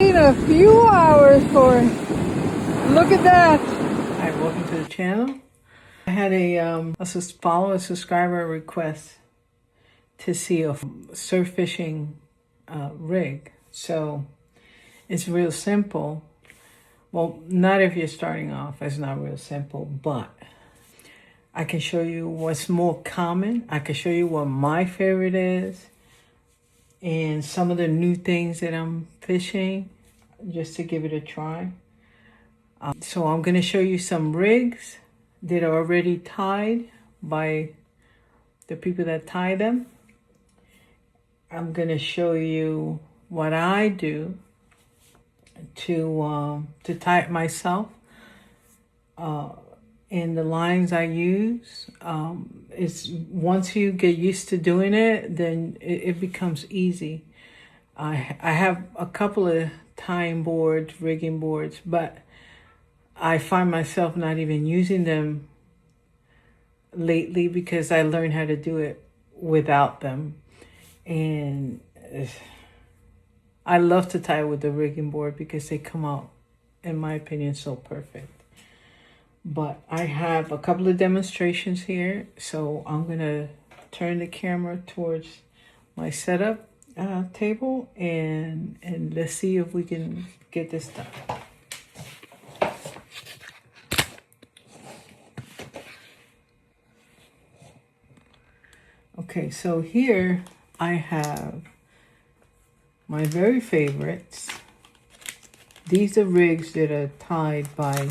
waiting a few hours for it. Look at that. Hi, welcome to the channel. I had a follower subscriber request to see a surf fishing rig. So it's real simple. Well, not if you're starting off. It's not real simple, but I can show you what's more common. I can show you what my favorite is and some of the new things that I'm fishing just to give it a try. So I'm going to show you some rigs that are already tied by the people that tie them. I'm going to show you what I do to tie it myself. And the lines I use, is once you get used to doing it, then it becomes easy. I have a couple of tying boards, rigging boards, but I find myself not even using them lately because I learned how to do it without them. And I love to tie with the rigging board because they come out, in my opinion, so perfect. But I have a couple of demonstrations here, so I'm going to turn the camera towards my setup table and let's see if we can get this done. Okay, so here I have my very favorites. These are rigs that are tied by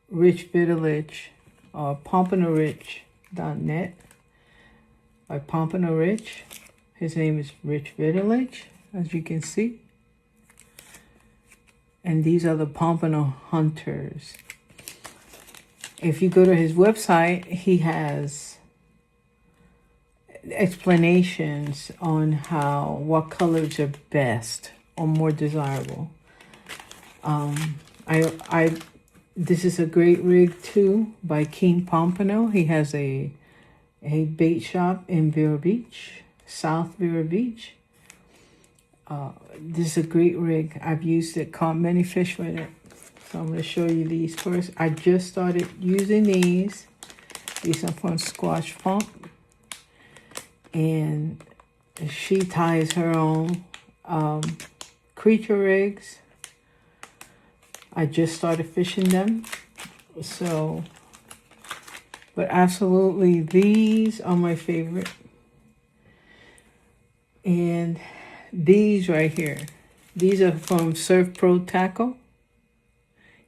Rich Vitalich, pompanarich.net by Pompano Rich. His name is Rich Vitalich, as you can see. And these are the Pompano Hunters. If you go to his website, he has explanations on what colors are best or more desirable. This is a great rig too by King Pompano. He has a bait shop in Vero Beach, South Vero Beach. This is a great rig. I've used it, caught many fish with it. So I'm going to show you these first. I just started using these. These are from Squash Pump. And she ties her own creature rigs. I just started fishing them. So, but absolutely, these are my favorite. And these right here, these are from Surf Pro Tackle.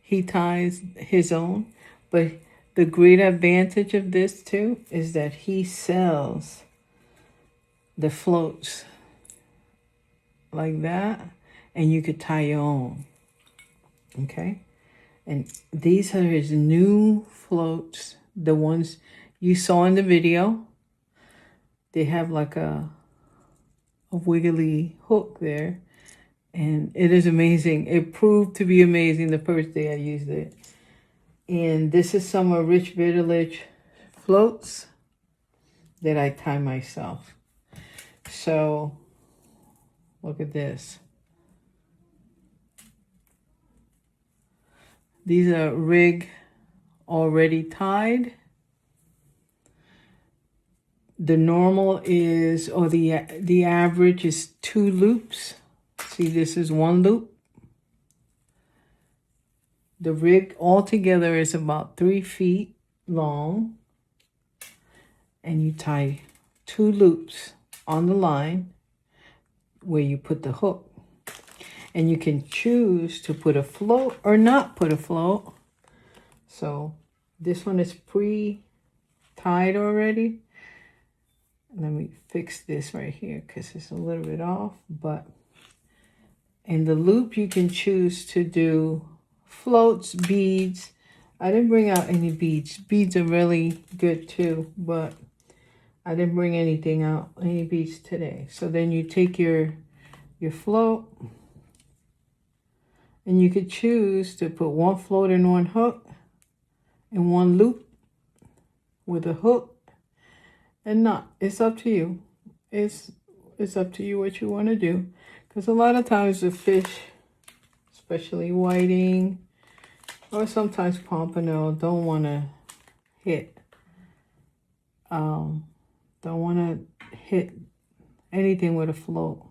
He ties his own. But the great advantage of this too is that he sells the floats like that, and you could tie your own. Okay, and these are his new floats, the ones you saw in the video. They have like a wiggly hook there, and it is amazing. It proved to be amazing the first day I used it. And this is some of Rich Vitalich floats that I tie myself. So look at this. These are rig already tied. The normal is, or the average is 2 loops. See, this is 1 loop. The rig altogether is about 3 feet long. And you tie 2 loops on the line where you put the hook. And you can choose to put a float or not put a float. So this one is pre-tied already. Let me fix this right here because it's a little bit off. But in the loop, you can choose to do floats, beads. I didn't bring out any beads. Beads are really good too, but I didn't bring anything out, any beads today. So then you take your float, and you could choose to put 1 float and 1 hook and 1 loop with a hook and not. It's up to you. It's up to you what you want to do. Because a lot of times the fish, especially whiting or sometimes pompano, don't want to hit, don't want to hit anything with a float.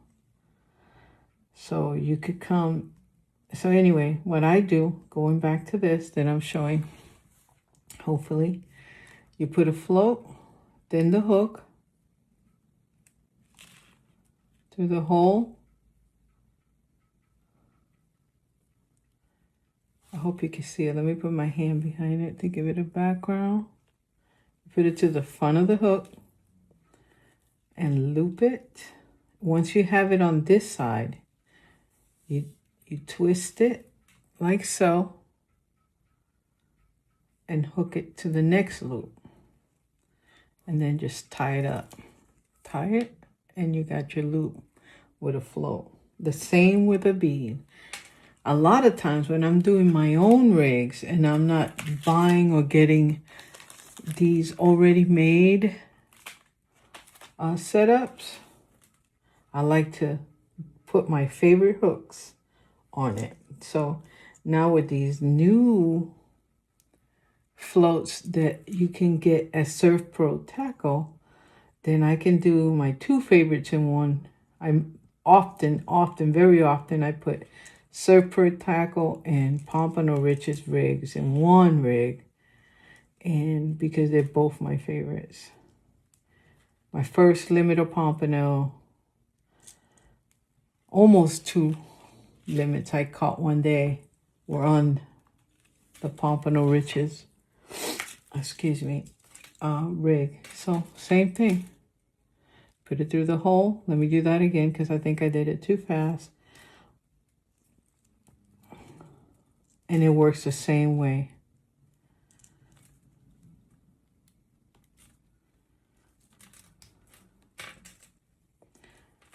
So you could come. So anyway, what I do, going back to this that I'm showing, hopefully, you put a float, then the hook through the hole. I hope you can see it. Let me put my hand behind it to give it a background. Put it to the front of the hook and loop it. Once you have it on this side, you twist it like so and hook it to the next loop. And then just tie it up. Tie it and you got your loop with a float. The same with a bead. A lot of times when I'm doing my own rigs and I'm not buying or getting these already made setups, I like to put my favorite hooks on it. So now with these new floats that you can get at Surf Pro Tackle, then I can do my two favorites in one. I'm very often I put Surf Pro Tackle and Pompano Riches rigs in one rig, and because they're both my favorites. My first limiter Pompano, almost 2 limits I caught one day were on the Pompano Riches, rig. So same thing. Put it through the hole. Let me do that again because I think I did it too fast. And it works the same way.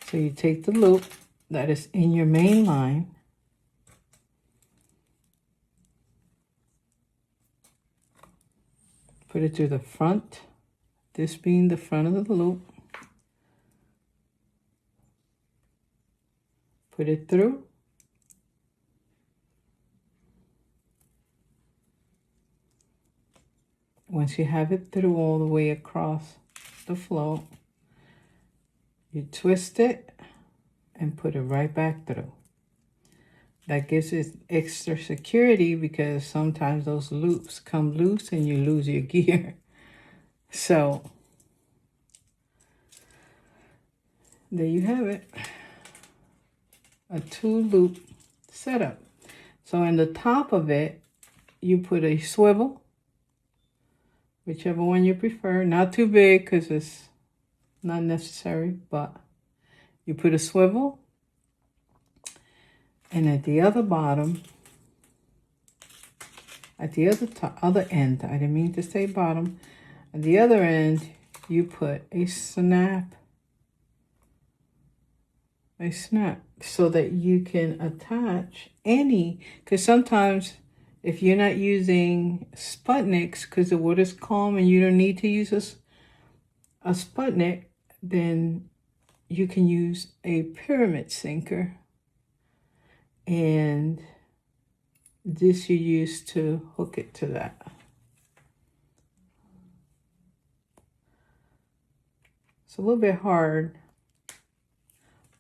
So you take the loop that is in your main line, put it through the front, this being the front of the loop, put it through, once you have it through all the way across the float, you twist it and put it right back through. That gives it extra security because sometimes those loops come loose and you lose your gear. So there you have it, a 2-loop setup. So in the top of it, you put a swivel, whichever one you prefer. Not too big because it's not necessary, but you put a swivel. And at the other bottom, at the other end, I didn't mean to say bottom, at the other end, you put a snap, so that you can attach any, because sometimes if you're not using Sputniks because the water's calm and you don't need to use a Sputnik, then you can use a pyramid sinker. And this you use to hook it to that. It's a little bit hard,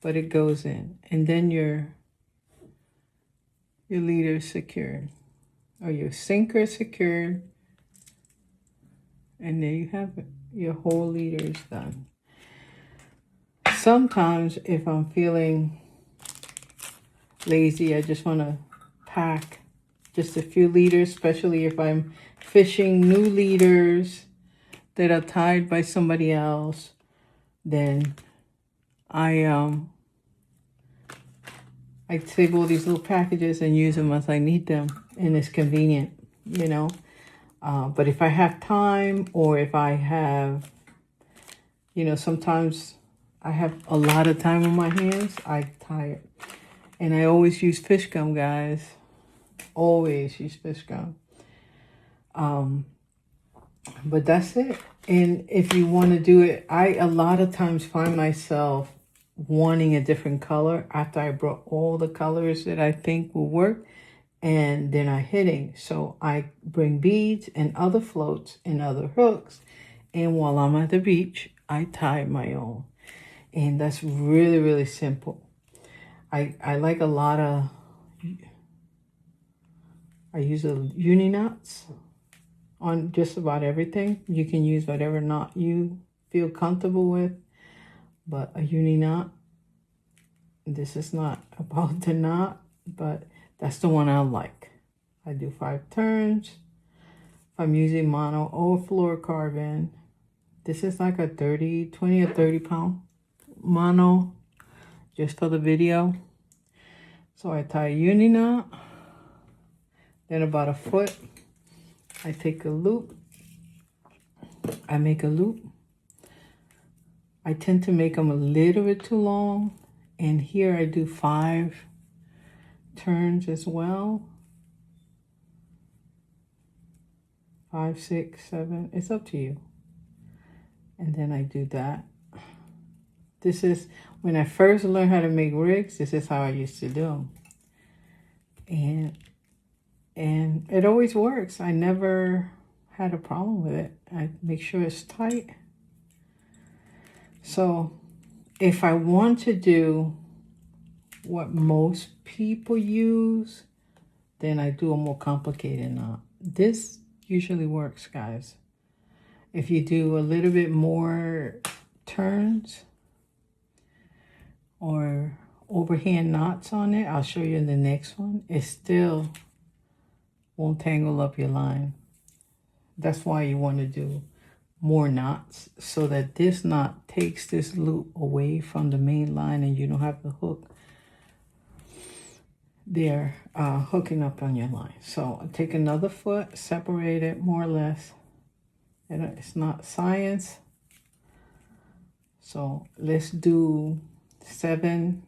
but it goes in. And then your leader is secured, or your sinker is secured. And there you have it. Your whole leader is done. Sometimes if I'm feeling lazy, I just want to pack just a few leaders, especially if I'm fishing new leaders that are tied by somebody else. Then I save all these little packages and use them as I need them, and it's convenient, you know. But if I have time, or if I have, you know, sometimes I have a lot of time on my hands, I tie it. And I always use fish gum, guys. Always use fish gum. But that's it. And if you want to do it, I a lot of times find myself wanting a different color after I brought all the colors that I think will work, and they're not hitting. So I bring beads and other floats and other hooks, and while I'm at the beach, I tie my own. And that's really, really simple. I like a lot of, I use a uni knots on just about everything. You can use whatever knot you feel comfortable with, but a uni knot, this is not about the knot, but that's the one I like. I do 5 turns. If I'm using mono or fluorocarbon, this is like a 20 or 30 pound mono, just for the video. So I tie a uni knot, then about a foot, I take a loop, I make a loop. I tend to make them a little bit too long, and here I do 5 turns as well. 5, 6, 7, it's up to you. And then I do that. This is, when I first learned how to make rigs, this is how I used to do them. And it always works. I never had a problem with it. I make sure it's tight. So if I want to do what most people use, then I do a more complicated knot. This usually works, guys. If you do a little bit more turns or overhand knots on it, I'll show you in the next one, it still won't tangle up your line. That's why you want to do more knots, so that this knot takes this loop away from the main line and you don't have the hook there hooking up on your line. So I take another foot, separate it more or less. And it's not science. So let's do 7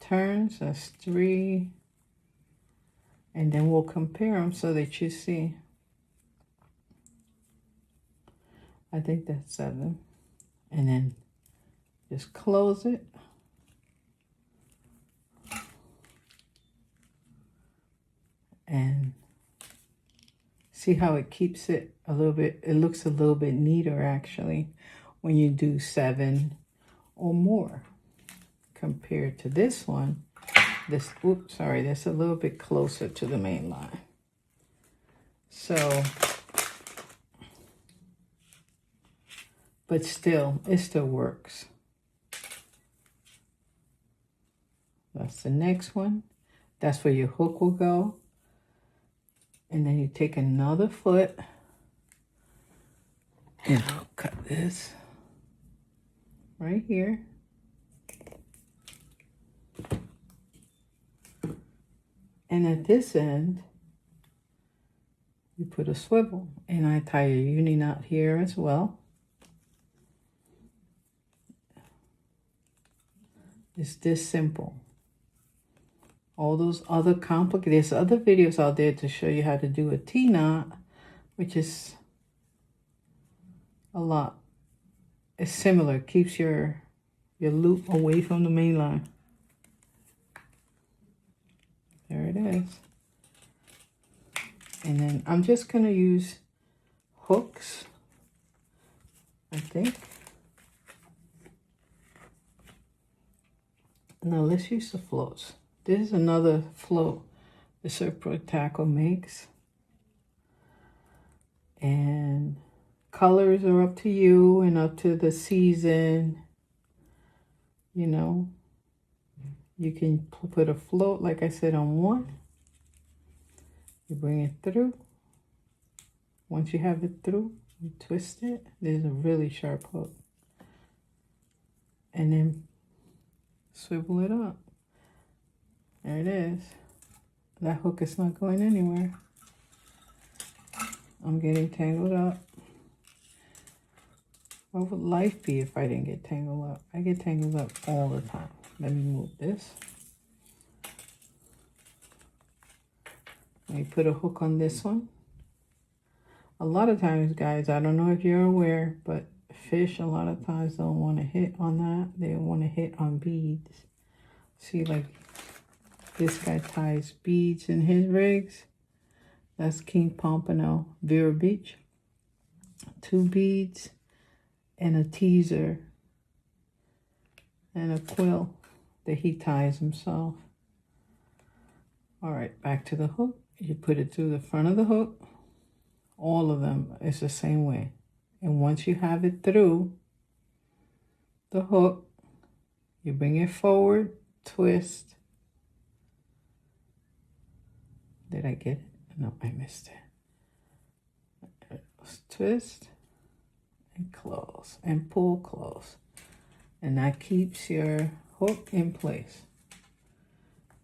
turns. That's 3. And then we'll compare them so that you see. I think that's 7. And then just close it. And see how it keeps it a little bit, it looks a little bit neater actually when you do 7 or more compared to this one. This, oops, sorry, that's a little bit closer to the main line. So, but still, it still works. That's the next one. That's where your hook will go. And then you take another foot, and I'll cut this right here. And at this end, you put a swivel, and I tie a uni knot here as well. It's this simple. All those other complicated, there's other videos out there to show you how to do a T-knot, which is a lot. It's similar, keeps your loop away from the main line. There it is. And then I'm just gonna use hooks, I think. Now let's use the floats. This is another float the Surf Pro Tackle makes. And colors are up to you and up to the season. You know, you can put a float, like I said, on one. You bring it through. Once you have it through, you twist it. There's a really sharp hook. And then swivel it up. There it is. That hook is not going anywhere. I'm getting tangled up. What would life be if I didn't get tangled up? I get tangled up all the time. Let me move this. Let me put a hook on this one. A lot of times, guys, I don't know if you're aware, but fish a lot of times don't want to hit on that. They want to hit on beads. See, like this guy ties beads in his rigs. That's King Pompano, Vero Beach. 2 beads and a teaser and a quill that he ties himself. All right, back to the hook. You put it through the front of the hook. All of them is the same way. And once you have it through the hook, you bring it forward, twist. Did I get it? No, I missed it. Twist and close and pull close. And that keeps your hook in place.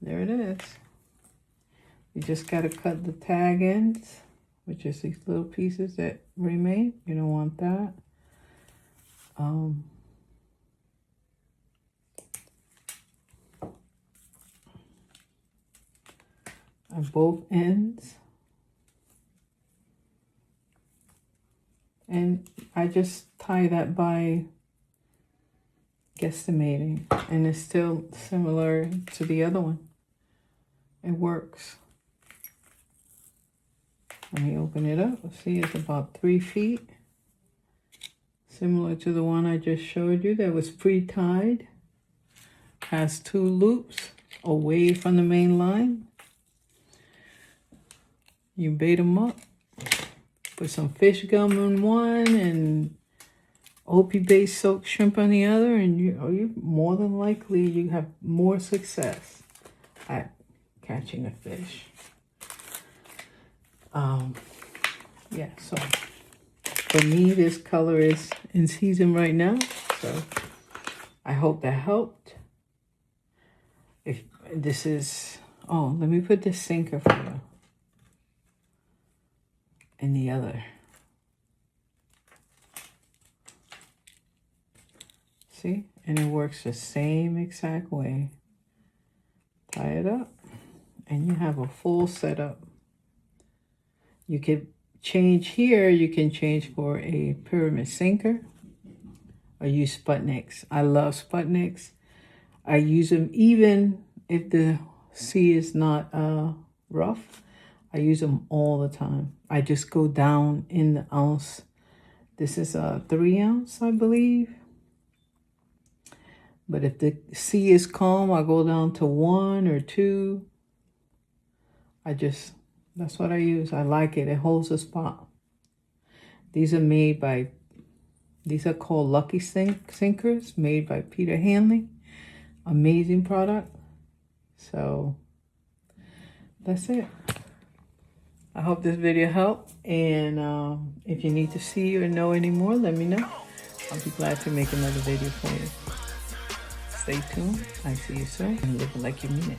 There it is. You just got to cut the tag ends, which is these little pieces that remain. You don't want that. On both ends. And I just tie that by guesstimating, and it's still similar to the other one. It works. Let me open it up. See, it's about 3 feet. Similar to the one I just showed you that was pre-tied. Has 2 loops away from the main line. You bait them up. Put some fish gum on one and OP-based soaked shrimp on the other, and you more than likely you have more success at catching a fish. Yeah, so for me, this color is in season right now, so I hope that helped. If this is, oh, let me put this sinker for you. And the other. See? And it works the same exact way. Tie it up, and you have a full setup. You can change here. You can change for a pyramid sinker or use Sputniks. I love Sputniks. I use them even if the sea is not rough. I use them all the time. I just go down in the ounce. This is a 3 ounce, I believe. But if the sea is calm, I go down to 1 or 2. That's what I use. I like it. It holds a spot. These are called Lucky Sinkers, made by Peter Hanley. Amazing product. So that's it. I hope this video helped. And if you need to see or know any more, let me know. I'll be glad to make another video for you. Stay tuned. I see you soon. And live like you mean it.